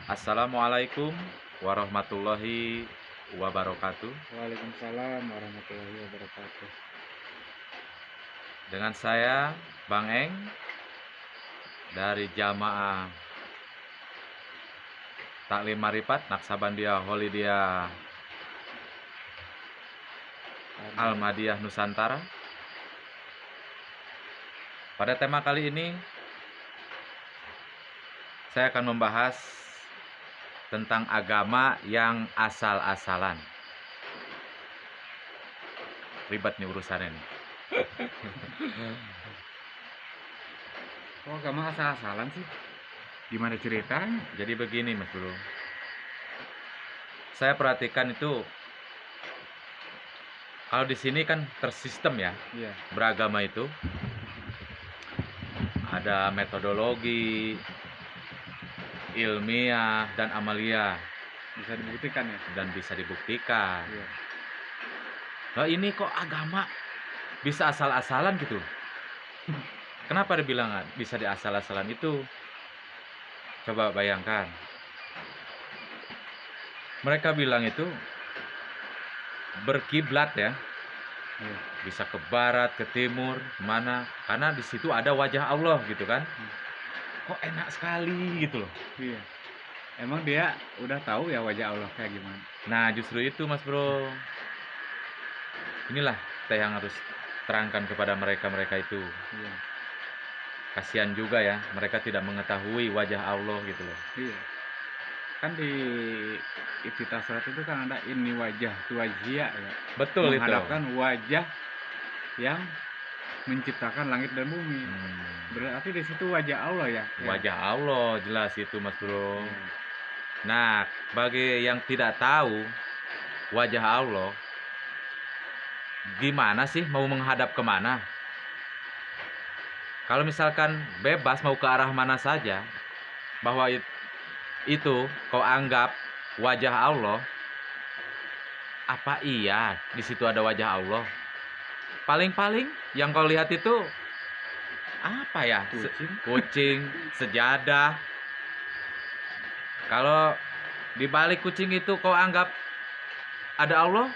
Assalamualaikum warahmatullahi wabarakatuh. Waalaikumsalam warahmatullahi wabarakatuh. Dengan saya Bang Eng dari Jamaah Taklim Marifat Naksabandia Holidia Almadiyah Nusantara. Pada tema kali ini saya akan membahas tentang agama yang asal-asalan. Ribet nih urusannya nih. Kok agama asal-asalan sih? Gimana ceritanya? Jadi begini Mas Bro. Saya perhatikan itu kalau di sini kan tersistem ya, Iya, beragama itu ada metodologi, ilmiah, dan amalia, bisa dibuktikan ya. dan bisa dibuktikan. Iya. Nah ini kok agama bisa asal-asalan gitu? Kenapa dibilang bisa di asal-asalan itu? Coba bayangkan. Mereka bilang itu berkiblat ya, Iya. bisa ke barat, ke timur, mana? Karena di situ ada wajah Allah gitu kan. Kok enak sekali gitu loh. Iya. Emang dia udah tahu ya wajah Allah kayak gimana? Nah justru itu Mas Bro. Inilah kita yang harus terangkan kepada mereka-mereka itu. Iya. Kasihan juga ya, mereka tidak mengetahui wajah Allah gitu loh. Iya. Kan di Iftitah Surat itu kan ada ini wajah tuwajia ya. Betul itu. Menghadapkan wajah yang menciptakan langit dan bumi. Berarti di situ wajah Allah ya. Wajah Allah jelas itu Mas Bro. Iya. Nah, bagi yang tidak tahu wajah Allah, gimana sih mau menghadap kemana? Kalau misalkan bebas mau ke arah mana saja, bahwa itu kau anggap wajah Allah, apa iya di situ ada wajah Allah? Paling-paling yang kau lihat itu apa ya? Kucing, sejadah. Kalau di balik kucing itu kau anggap ada Allah,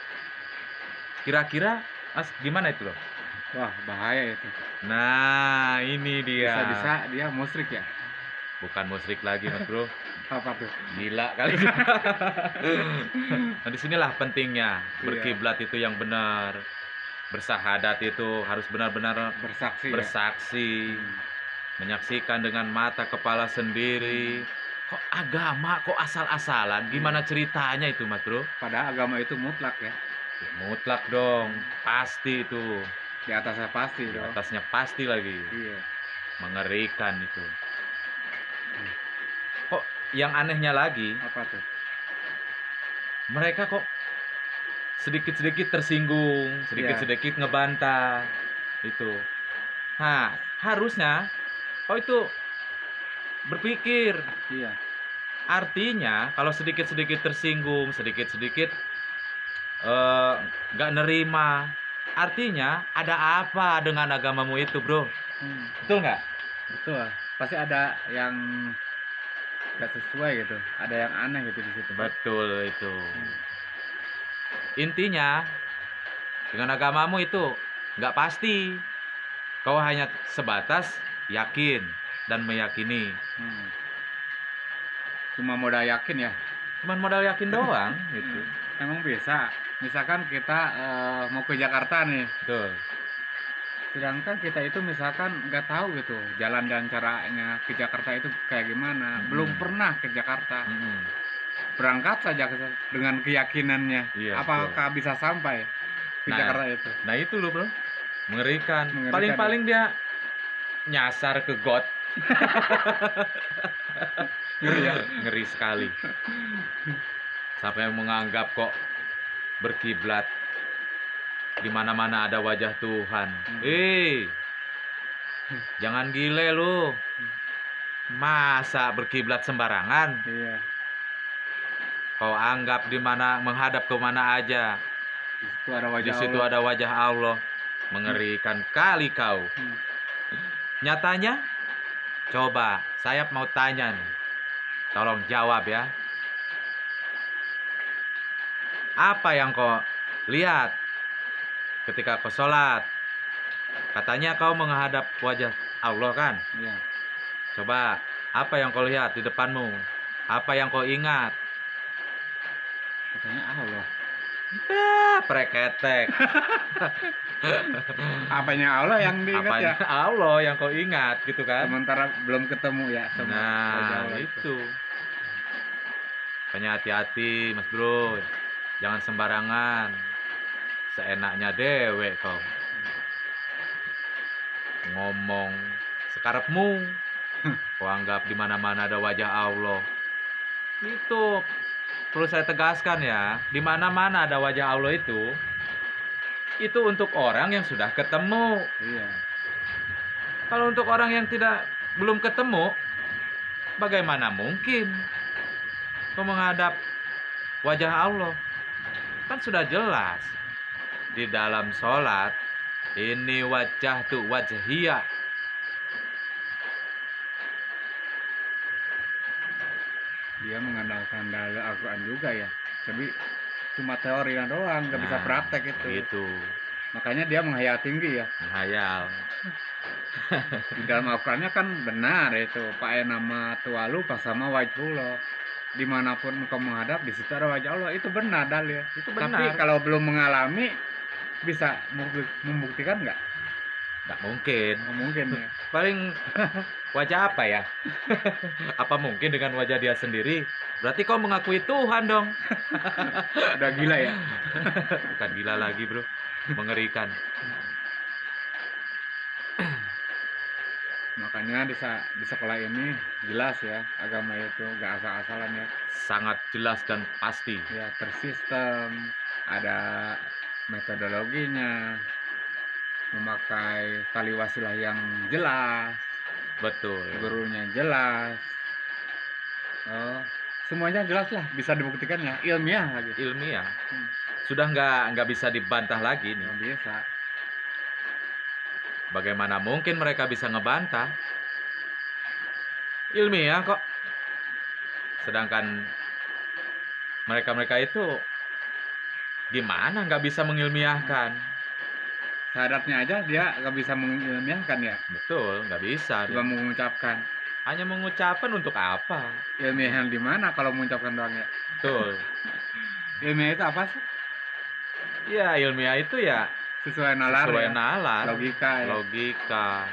kira-kira gimana itu loh? Wah, bahaya itu. Nah, ini dia. Bisa-bisa dia musyrik ya. Bukan musyrik lagi, Mas Bro. Apa tuh? Gila kali. Nah, disinilah pentingnya berkiblat itu yang benar. Bersahadat itu harus benar-benar bersaksi. Menyaksikan dengan mata kepala sendiri. Kok agama, kok asal-asalan? Gimana ceritanya itu, Mas Bro? Padahal agama itu mutlak ya. Mutlak dong, pasti itu. Di atasnya pasti Di dong. atasnya pasti lagi. Iya. Mengerikan itu. Kok yang anehnya lagi, Apa tuh? mereka kok sedikit-sedikit tersinggung, sedikit-sedikit ngebantah itu. Nah, harusnya kok itu berpikir. Iya. Artinya kalau sedikit-sedikit tersinggung, sedikit-sedikit nggak nerima, artinya ada apa dengan agamamu itu, Bro? Betul nggak? Betul. Pasti ada yang nggak sesuai gitu, ada yang aneh gitu di situ. Betul itu. Intinya dengan agamamu itu nggak pasti. Kau hanya sebatas yakin dan meyakini. Cuma modal yakin ya. Cuman modal yakin doang gitu. Emang bisa. Misalkan kita mau ke Jakarta nih. Betul. Sedangkan kita itu misalkan nggak tahu gitu jalan dan caranya ke Jakarta itu kayak gimana. Belum pernah ke Jakarta. Berangkat saja dengan keyakinannya. Iya, apakah bisa sampai ke Jakarta itu? Nah itu loh Bro, mengerikan. Paling-paling dia nyasar ke got. Ngeri ya. Ngeri sekali. Sampai menganggap kok berkiblat di mana-mana ada wajah Tuhan. Jangan gile lu. Masa berkiblat sembarangan? Iya. Kau anggap di mana menghadap ke mana aja. Di situ ada wajah Allah. Mengerikan kali kau. Nyatanya, coba saya mau tanya nih. Tolong jawab ya. Apa yang kau lihat ketika kau sholat? Katanya kau menghadap wajah Allah kan? Iya. Coba, apa yang kau lihat di depanmu? Apa yang kau ingat? Katanya Allah. Preketek. Apanya Allah yang diingat ya? Apanya Allah yang kau ingat gitu kan? Sementara belum ketemu ya sama wajah Nah, Allah itu. Makanya hati-hati, Mas Bro. Jangan sembarangan. Seenaknya dewek kau. Ngomong sekarepmu. Kau anggap di mana-mana ada wajah Allah. Itu perlu saya tegaskan ya, di mana-mana ada wajah Allah itu untuk orang yang sudah ketemu. Iya. Kalau untuk orang yang belum ketemu, bagaimana mungkin kau menghadap wajah Allah? Kan sudah jelas di dalam sholat, ini wajah tuh wajhiyah. Dia mengandalkan dalil Al-Quran juga ya, tapi cuma teorinya doang, nggak bisa praktek itu. Gitu. Makanya dia menghayal tinggi ya. Menghayal. Di dalam Al-Qurannya kan benar itu, pakai nama tualu pas sama wajhullah. Dimanapun engkau menghadap, di situ ada wajah Allah. Itu benar dalil. Itu Tapi benar. kalau belum mengalami, bisa membuktikan nggak? Nggak mungkin. Nggak mungkin ya. Paling wajah apa ya? Apa mungkin dengan wajah dia sendiri? Berarti kau mengakui Tuhan dong. Udah gila ya. Bukan gila lagi bro, mengerikan. Makanya di sekolah ini jelas ya, agama itu nggak asal-asalan ya. Sangat jelas dan pasti. Ya tersistem, ada metodologinya, memakai tali wasilah yang jelas, Betul. gurunya jelas, semuanya jelas lah, bisa dibuktikan ya, ilmiah lagi. Ilmiah. Sudah nggak bisa dibantah lagi nih. Nggak bisa. Bagaimana mungkin mereka bisa ngebantah? Ilmiah kok. Sedangkan mereka itu gimana nggak bisa mengilmiahkan? Syaratnya aja dia nggak bisa mengilmiahkan ya. Betul, nggak bisa. Cuma mengucapkan. Hanya mengucapkan untuk apa? Ilmiah di mana kalau mengucapkan doang ya? Betul. Ilmiah itu apa sih? Ya ilmiah itu ya Sesuai nalar sesuai ya. nalar. Logika ya. Logika.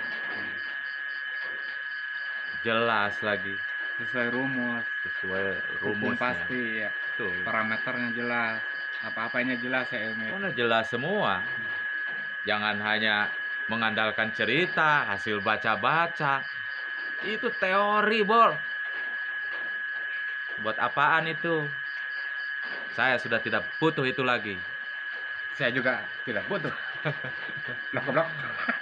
Jelas lagi. Sesuai rumus. Sesuai Hukum rumusnya. pasti ya. Betul. Parameternya jelas. Apa-apanya jelas ya ilmiah. Karena jelas semua. Jangan hanya mengandalkan cerita, hasil baca-baca. Itu teori, Bol. Buat apaan itu? Saya sudah tidak butuh itu lagi. Saya juga tidak butuh. Blok.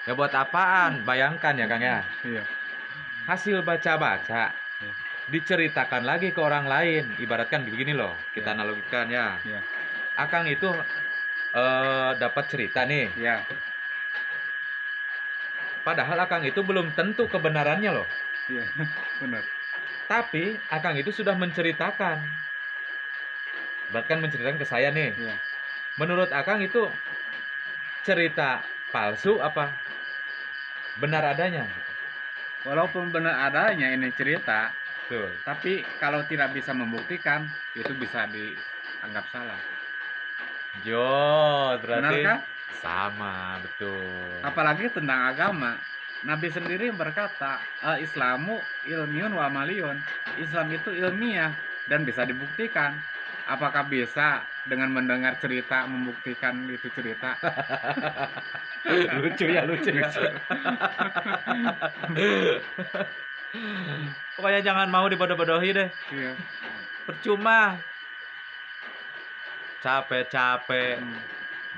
Ya buat apaan? Bayangkan ya, Kang ya. Iya. Hasil baca-baca Iya. diceritakan lagi ke orang lain. Ibaratkan begini loh, kita Iya. analogikan ya. Iya. Akang itu dapat cerita nih. Iya. Padahal Akang itu belum tentu kebenarannya loh. Iya. Benar. Tapi Akang itu sudah menceritakan. Bahkan menceritakan ke saya nih. Iya. Menurut Akang itu cerita palsu apa benar adanya? Walaupun benar adanya ini cerita, Tuh. tapi kalau tidak bisa membuktikan, itu bisa dianggap salah. Jo, Benar berarti kan? sama, betul. Apalagi tentang agama. Nabi sendiri berkata, Islamu ilmiun wa amaliyun. Islam itu ilmiah dan bisa dibuktikan. Apakah bisa dengan mendengar cerita membuktikan itu cerita? Lucu ya. Pokoknya jangan mau dibodoh-bodohi deh. Iya. Percuma. Capek-capek,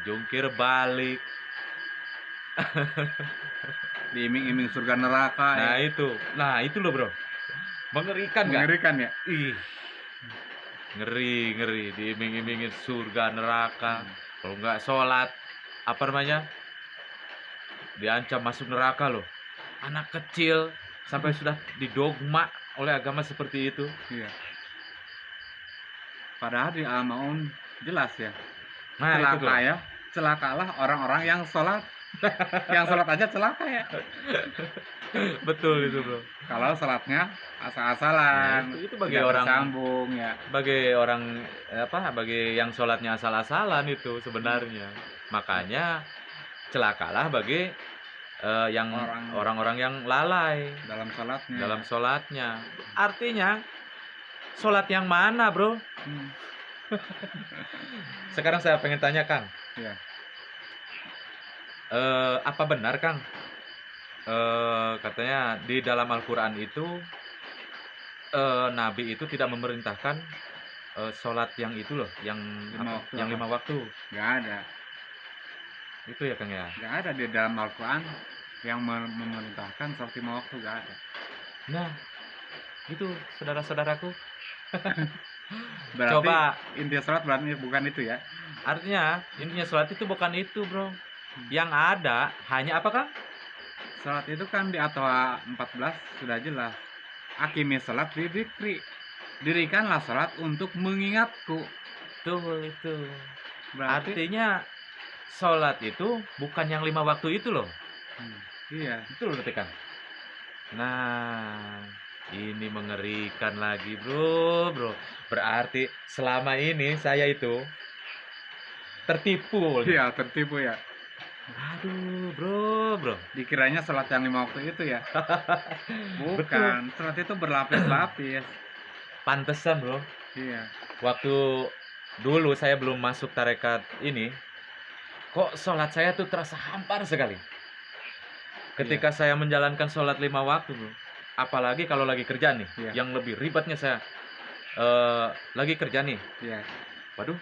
jungkir balik. Diiming-iming surga neraka. Nah itu loh bro. Mengerikan nggak? Mengerikan ya? Ih, ngeri diiming-imingin surga neraka. Kalau nggak sholat apa namanya, diancam masuk neraka loh. Anak kecil sampai sudah didogma oleh agama seperti itu. Iya. Padahal di Al-Maun jelas ya. Nah, itu Celaka tuh. ya. Celakalah orang-orang yang sholat. Yang sholat aja celaka ya. Betul itu, Bro. Kalau sholatnya Nah, asal-asalan, itu bagi tidak orang bersambung ya. bagi yang sholatnya asal-asalan itu sebenarnya. Makanya celakalah bagi yang Orang orang-orang yang lalai dalam sholatnya. dalam Ya. sholatnya. Artinya sholat yang mana, Bro? Hmm. Sekarang saya pengen tanya, Kang. Ya. Apa benar, Kang? Katanya di dalam Al-Quran itu Nabi itu tidak memerintahkan sholat yang itu loh, yang 5 apa? waktu Yang apa? 5 waktu. Nggak ada. Itu ya, Kang ya. Nggak ada di dalam Al-Quran yang memerintahkan sholat 5 waktu, nggak ada. Nah, itu saudara-saudaraku. Berarti Coba, inti sholat berarti bukan itu ya. artinya intinya sholat itu bukan itu, Bro. Yang ada hanya apa, Kang? Sholat itu kan di At-Taha 14 sudah jelas. Aqimi sholat lidzikri. Dirikanlah sholat untuk mengingatku. Betul itu. Berarti Artinya sholat itu bukan yang 5 waktu itu loh. iya. Betul berarti, Kang. Nah, ini mengerikan lagi, Bro. Berarti selama ini saya itu tertipu. Iya, tertipu ya. Aduh, Bro. Dikiranya sholat yang 5 waktu itu ya. Betul. Bukan, sholat itu berlapis-lapis. Pantesan, Bro. Iya. Waktu dulu saya belum masuk tarekat ini, kok sholat saya tuh terasa hambar sekali. Ketika saya menjalankan sholat 5 waktu, Bro. Apalagi kalau lagi kerja nih, Iya. yang lebih ribetnya saya lagi kerja nih. Iya. Waduh,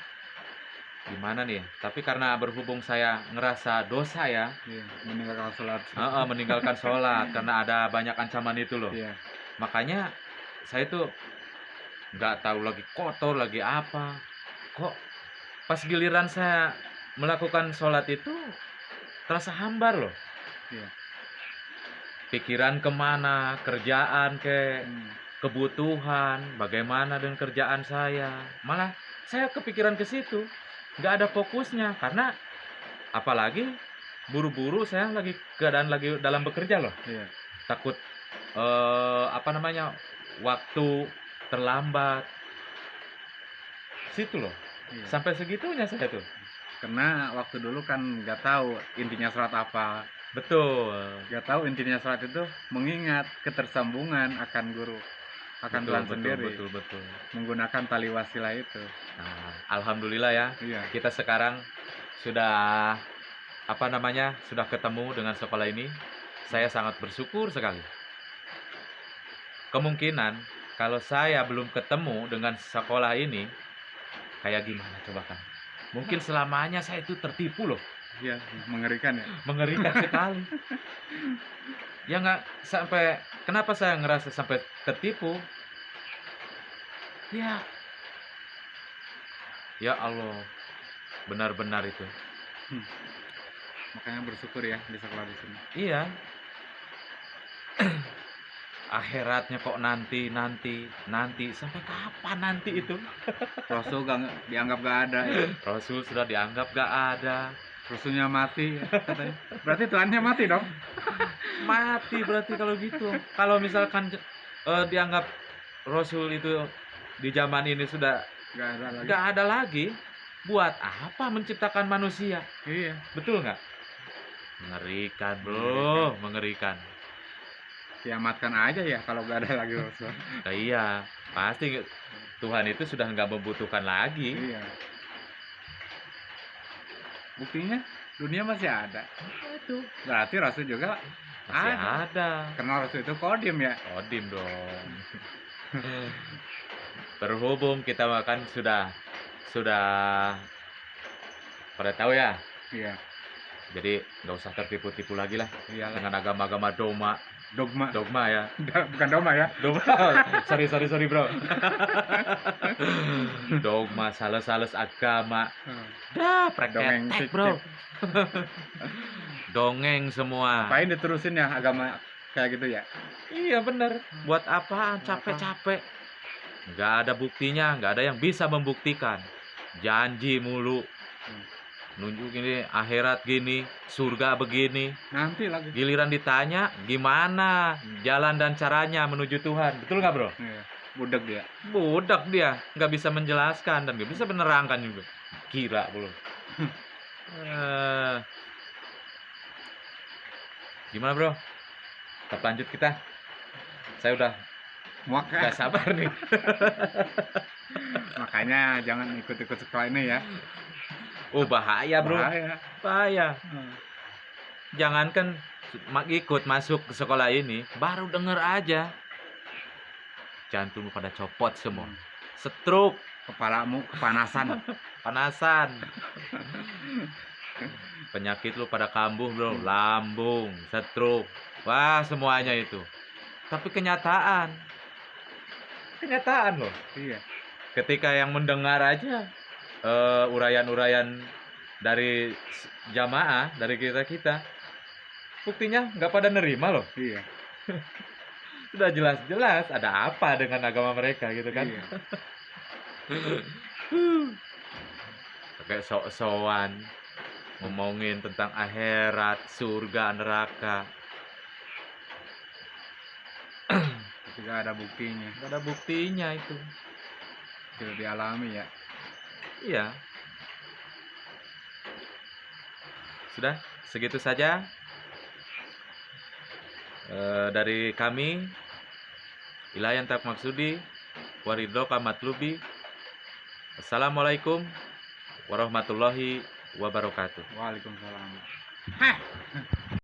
gimana nih? Tapi karena berhubung saya ngerasa dosa ya, Iya. Meninggalkan sholat. meninggalkan sholat karena ada banyak ancaman itu loh. Iya. Makanya saya tuh nggak tahu lagi kotor lagi apa. Kok pas giliran saya melakukan sholat itu terasa hambar loh. Iya. Pikiran kemana, kerjaan ke Hmm. kebutuhan, bagaimana dengan kerjaan saya. Malah saya kepikiran ke situ, nggak ada fokusnya karena apalagi buru-buru saya lagi keadaan lagi dalam bekerja loh. Iya. Takut waktu terlambat. Situ loh. Iya. Sampai segitunya saya tuh. Karena waktu dulu kan nggak tahu intinya sholat apa. Betul. Nggak tahu intinya sholat itu mengingat ketersambungan akan guru, akan Tuhan sendiri. Betul. Menggunakan tali wasilah itu. Nah, alhamdulillah ya. Iya. Kita sekarang sudah sudah ketemu dengan sekolah ini. Saya sangat bersyukur sekali. Kemungkinan kalau saya belum ketemu dengan sekolah ini, kayak gimana coba, Kang? Mungkin selamanya saya itu tertipu loh. Iya, mengerikan ya. Mengerikan sekali. Ya nggak sampai, kenapa saya ngerasa sampai tertipu? Ya Allah, benar-benar itu. Makanya bersyukur ya di sekolah di sini. Iya. Akhiratnya kok nanti sampai kapan nanti itu? Rasul dianggap gak ada ya. Rasul sudah dianggap gak ada. Rasulnya mati ya, katanya. Berarti Tuhannya mati dong. Mati berarti kalau gitu. Kalau misalkan dianggap Rasul itu di zaman ini sudah Gak ada lagi. buat apa menciptakan manusia? Iya. Betul nggak? Mengerikan, Bro, mengerikan. Kiamatkan aja ya kalau gak ada lagi Rasul. Nah, iya, pasti Tuhan itu sudah nggak membutuhkan lagi. Iya. Buktinya dunia masih ada. Itu Berarti Rasul juga masih ada. Karena Rasul itu kodim ya. Kodim dong. Berhubung kita makan sudah pada tahu ya. Iya. Jadi nggak usah tertipu-tipu lagi lah Iyalah. dengan agama-agama dogma ya. Bukan dogma ya. Dogma. sorry bro. Dogma, sales agama. Dah, Dongeng preketek bro. Dongeng semua. Ngapain diterusin ya agama kayak gitu ya. Iya bener. Buat apaan Buat apa? capek-capek? Nggak ada buktinya, nggak ada yang bisa membuktikan. Janji mulu, Hmm. nunjuk ini akhirat gini, surga begini. Nanti lagi. Giliran ditanya, gimana jalan dan caranya menuju Tuhan? Betul nggak, Bro? Iya, budak dia. Budak dia, nggak bisa menjelaskan dan nggak bisa menerangkan juga. Gila bro. Eh, gimana bro? Tetap lanjut kita. Saya udah Muak ya. nggak sabar nih. Makanya jangan ikut-ikut sekolah ini ya. Oh bahaya bro, Bahaya. bahaya. Hmm. Jangankan ikut masuk ke sekolah ini, baru denger aja jantung pada copot semua, stroke, Kepalamu kepanasan. panasan, penyakit lu pada kambuh bro, lambung, stroke, wah semuanya itu. Tapi kenyataan loh. Iya. Ketika yang mendengar aja uraian-uraian dari jamaah, dari kita, buktinya nggak pada nerima loh. Iya. Sudah jelas-jelas ada apa dengan agama mereka gitu kan. Iya. Pakai sok-sokan ngomongin tentang akhirat, surga, neraka. Tidak ada buktinya. Nggak ada buktinya itu. Tidak dialami ya. Iya. Sudah, segitu saja dari kami. Ilayan tak maksudi, waridhoka matlubi. Assalamualaikum warahmatullahi wabarakatuh. Waalaikumsalam. Hah.